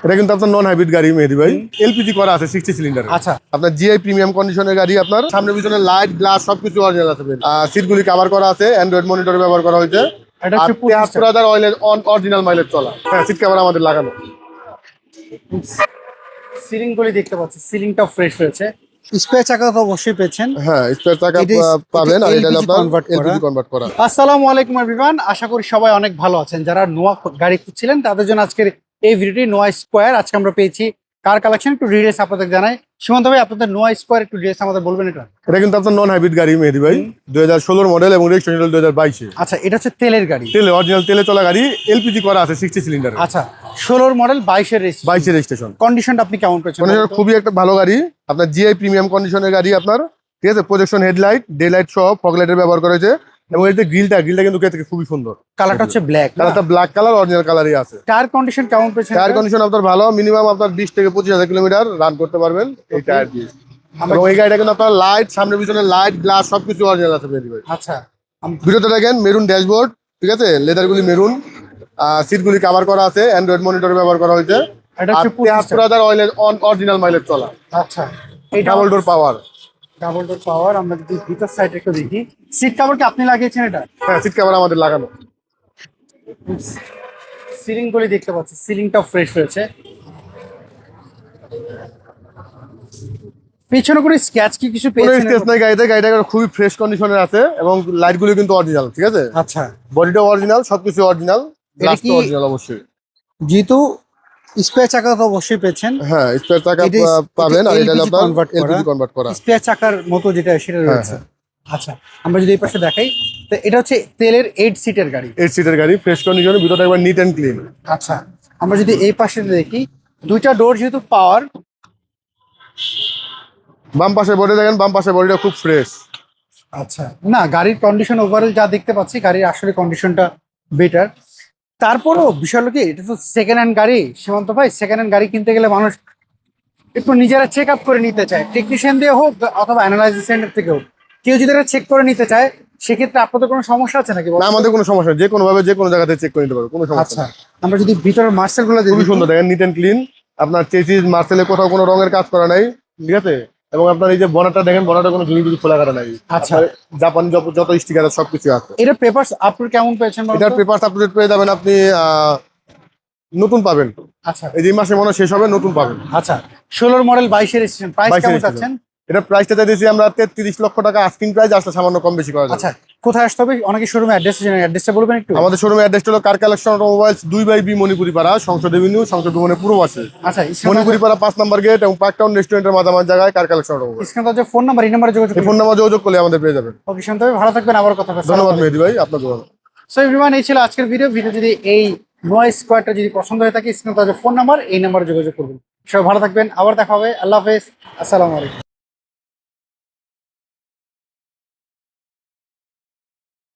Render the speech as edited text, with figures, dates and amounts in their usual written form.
এটা কিন্তু আপনার নন হাইব্রিড গাড়ি মেহেদী ভাই, এলপিজি করা আছে 60 সিলিন্ডার। আচ্ছা, আপনার জিআই প্রিমিয়াম কন্ডিশনের গাড়ি, আপনার সামনে পিছনে লাইট গ্লাস সবকিছু অরিজিনাল আছে। সিটগুলি কভার করা আছে, অ্যান্ড্রয়েড মনিটর ব্যবহার করা হয়েছে। এটা হচ্ছে ৭৩,০০০ অরিজিনাল মাইলেজ চলা। হ্যাঁ, সিট কভার আমাদের লাগানো। সিলিং গুলি দেখতে পাচ্ছি, সিলিংটা ফ্রেশ রয়েছে। স্পেয়ার চাকা তো অবশ্যই পেয়েছেন। হ্যাঁ, স্পেয়ার চাকা পাবেন, আর এটা আপনার এলপিজি কনভার্ট করা। আসসালামু আলাইকুম এভরিওয়ান, আশা করি সবাই অনেক ভালো আছেন। যারা নোয়া গাড়ি খুঁজছিলেন তাদের জন্য আজকের এই ভিডিওটি নোয়া স্কোয়ার। আজকে আমরা পেয়েছি কার কালেকশন, একটু ডিটেইলস আপনাদের জানাই। সুমন্ত ভাই, আপনাদের নোয়া স্কোয়ার একটু ডিটেইলস আমাদের বলবেন। এটা কিন্তু আপনার নন হাইব্রিড গাড়ি মেহেদী ভাই, 2016 মডেল এবং রেজিস্ট্রেশন 2022। আচ্ছা, এটা হচ্ছে তেলের গাড়ি, অরিজিনাল তেলে চলা গাড়ি, এলপিজি করা আছে 60 সিলিন্ডার। আচ্ছা, 16 মডেল 22 রেজিস্ট্রেশন। কন্ডিশনটা আপনি কেমন পেয়েছেন? খুবই একটা ভালো গাড়ি, আপনার জিআই প্রিমিয়াম কন্ডিশনের গাড়ি আপনার, ঠিক আছে। প্রজেকশন হেডলাইট, ডে লাইট সহ ফগ লাইটের ব্যবহার করেছে, এবং এতে গ্রিলটা কিন্তু খুবই সুন্দর। কালারটা হচ্ছে ব্ল্যাক, কালারটা ব্ল্যাক কালার, অরিজিনাল কালারই আছে। টায়ার কন্ডিশন কেমন পেয়েছেন? টায়ার কন্ডিশন আপনার ভালো, মিনিমাম আপনার 20 থেকে 25,000 কিলোমিটার রান করতে পারবেন এই টায়ার দিয়ে। এবং এই গাড়িটা কিন্তু আপনার লাইট, সামনে পিছনে লাইট গ্লাস সবকিছু অরিজিনাল আছে মেহেদী ভাই। আচ্ছা, ভিডিওতে দেখেন মেরুন ড্যাশবোর্ড, ঠিক আছে, লেদারগুলি মেরুন, সিটগুলি কভার করা আছে, অ্যান্ড্রয়েড মনিটর ব্যবহার করা হয়েছে। এটা হচ্ছে ৭৩,০০০ অরিজিনাল মাইলেজ চলা। আচ্ছা, এটা ডাবল ডোর পাওয়ার। ডাবল ডোর পাওয়ার। আমরা যদি ভিতর সাইড একটু দেখি, সিট কভার কি আপনি লাগিয়েছেন? এটা হ্যাঁ, সিট কভার আমাদের লাগানো। সিলিং গুলি দেখতে পাচ্ছি, সিলিংটাও ফ্রেশ রয়েছে। পিছনে কোনো স্ক্র্যাচ কি কিছু কোনো পেয়েছেন? স্কেচ নাই গাড়িতে, গাড়িটা খুবই ফ্রেশ কন্ডিশনে আছে, এবং লাইটগুলো কিন্তু অরিজিনাল, ঠিক আছে। আচ্ছা, বডিটা অরিজিনাল, সবকিছু অরিজিনাল, গ্লাস কি অরিজিনাল অবশ্যই। যেহেতু স্পেয়ার চাকা তো অবশ্যই পেয়েছেন। হ্যাঁ, স্পেয়ার চাকা পাবেন, আর এটা আপনার এলপিজি কনভার্ট করা। স্পেয়ার চাকার মতো যেটা সেটা রয়েছে। আচ্ছা, আমরা যদি এই পাশে দেখাই, তো এটা হচ্ছে তেলের 8 সিটের গাড়ি। 8 সিটের গাড়ি, ফ্রেশ কন্ডিশনে, ভিতরটা একবার নিট এন্ড ক্লিন। আচ্ছা, আমরা যদি এই পাশে দেখি, দুইটা ডোর যেহেতু পাওয়ার। বাম পাশে বডি দেখেন, বাম পাশে বডিটা খুব ফ্রেশ। আচ্ছা, না গাড়ির কন্ডিশন ওভারঅল যা দেখতে পাচ্ছি, গাড়ির আসলে কন্ডিশনটা বেটার। তারপরও বিষয় হলো কি, এটা তো সেকেন্ড হ্যান্ড গাড়ি সীমান্ত ভাই। সেকেন্ড হ্যান্ড গাড়ি কিনতে গেলে মানুষ একটু নিজেরা চেক আপ করে নিতে চায়, টেকনিশিয়ান দিয়ে হোক অথবা অ্যানালাইসিস সেন্টার থেকে হোক। কেউ যদি এটা চেক করে নিতে চায়, সেক্ষেত্রে আপনাদের কোনো সমস্যা আছে নাকি? না, আমাদের কোনো সমস্যা নেই, যে কোনো ভাবে যে কোনো জায়গাতে চেক করে নিতে পারবো, কোনো সমস্যা আচ্ছা, নেই। আমরা যদি ভিতরের মার্সেল গুলো খুবই সুন্দর দেখেন, নিট এন্ড ক্লিন। আপনার চেসিস মার্সেলে কোথাও কোনো রঙের কাজ করা নাই, ঠিক আছে। এবং আপনার এই যে বনারটা দেখেন, বনারটা কোনো ঝুড়ি খোলা কাটা নাই। আচ্ছা, জাপানি যত স্টিকার আছে সবকিছু আছে। এটা পেপারস আপলোড কেমন পেয়েছেন? এটার পেপারস আপডেট পেয়ে যাবেন আপনি, নতুন পাবেন। আচ্ছা, এই যে মাসে মনে হয় শেষ হবে, নতুন পাবেন। আচ্ছা, 16 মডেল 22 রেজিস্ট্রেশন, প্রাইস কেমন চাচ্ছেন? এটা প্রাইসটা চাইছি আমরা 33 লক্ষ টাকা, আস্কিং প্রাইস, আসলে সামান্য কম বেশি করা যাবে। আচ্ছা, কোথায় আসতে হবে? অনেকে শোরুমে অ্যাড্রেস জানেন, অ্যাড্রেসটা বলবেন একটু। আমাদের শোরুমের অ্যাড্রেসটা হলো car collection automobiles, 2/B Manipuri পাড়া, সংসদ এভিনিউ, সংসদ ভবনের পূর্ব পাশে। আচ্ছা, মণিপুরি পাড়া 5 নম্বর গেট এবং পার্কটাউন রেস্টুরেন্টের মাঝামাঝি জায়গায় কার কালেকশন অটোমোবাইলস। স্ক্রিনে যে ফোন নাম্বার, এই নাম্বারে যোগাযোগ এই ফোন নাম্বার যোগাযোগ করলে আমাদের পেয়ে যাবেন। ওকে শান্ত ভাই, ভালো থাকবেন, আবার কথা হবে। ধন্যবাদ মেহেদী ভাই, আপনাকে। সো এভরিওয়ান, এই ছিল আজকের ভিডিও। যদি এই নোয়া স্কোয়ারটা যদি পছন্দ হয়ে থাকে, স্ক্রিনে যে ফোন নাম্বার, এই নাম্বারে যোগাযোগ করবেন। সবাই ভালো থাকবেন, আবার দেখা হবে। আল্লাহ হাফেজ, আসসালামু আলাইকুম।